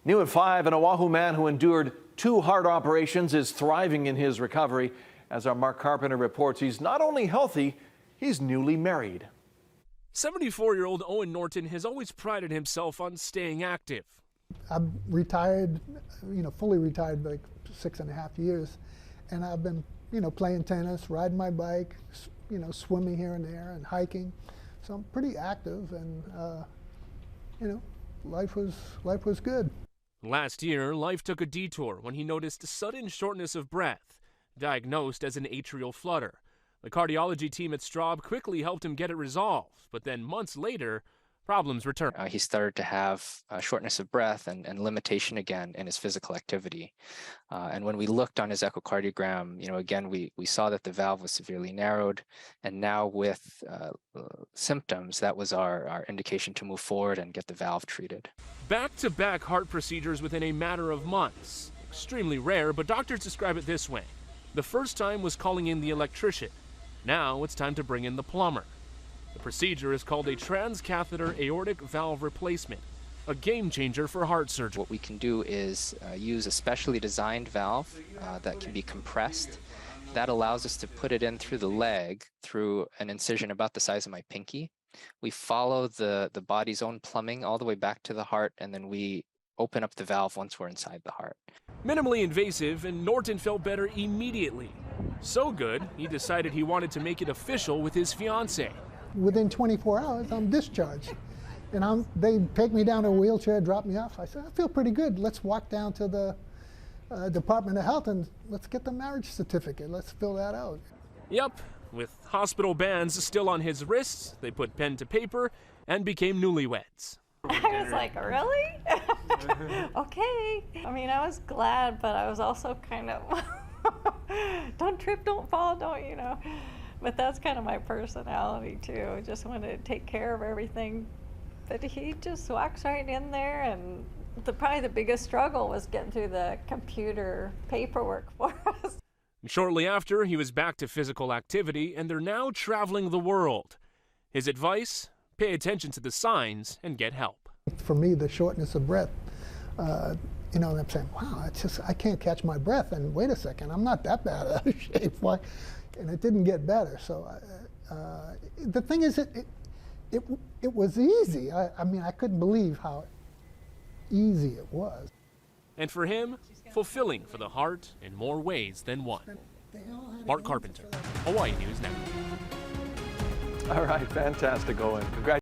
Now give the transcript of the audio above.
New at 5, an Oahu man who endured 2 heart operations is thriving in his recovery. As our Mark Carpenter reports, he's not only healthy, he's newly married. 74-year-old Owen Norton has always prided himself on staying active. I'm retired, fully retired, like 6.5 years, and I've been, playing tennis, riding my bike, swimming here and there, and hiking. So I'm pretty active, and life was good. Last year, life took a detour when he noticed sudden shortness of breath, diagnosed as an atrial flutter. The cardiology team at Straub quickly helped him get it resolved, but then months later, problems returned. He started to have shortness of breath and limitation again in his physical activity. And when we looked on his echocardiogram, again, we saw that the valve was severely narrowed. And now with symptoms, that was our indication to move forward and get the valve treated. Back-to-back heart procedures within a matter of months. Extremely rare, but doctors describe it this way. The first time was calling in the electrician. Now it's time to bring in the plumber. The procedure is called a transcatheter aortic valve replacement, a game changer for heart surgery. What we can do is use a specially designed valve that can be compressed. That allows us to put it in through the leg, through an incision about the size of my pinky. We follow the body's own plumbing all the way back to the heart, and then we open up the valve once we're inside the heart. Minimally invasive, and Norton felt better immediately. So good, he decided he wanted to make it official with his fiancée. Within 24 hours, I'm discharged. And they take me down to a wheelchair, drop me off. I said, I feel pretty good. Let's walk down to the Department of Health and let's get the marriage certificate. Let's fill that out. Yep, with hospital bands still on his wrists, they put pen to paper and became newlyweds. I was like, really? Okay. I mean, I was glad, but I was also kind of, don't trip, don't fall, don't. But that's kind of my personality too. I just wanted to take care of everything. But he just walks right in there, and probably the biggest struggle was getting through the computer paperwork for us. Shortly after, he was back to physical activity, and they're now traveling the world. His advice? Pay attention to the signs and get help. For me, the shortness of breath, I'm saying, wow, it's just, I can't catch my breath, and wait a second, I'm not that bad out of shape. Why? And it didn't get better. So the thing is, it was easy. I mean, I couldn't believe how easy it was. And for him, fulfilling for the heart in more ways than one. Mark Carpenter, Hawaii News Network. All right, fantastic, Owen. Congratulations.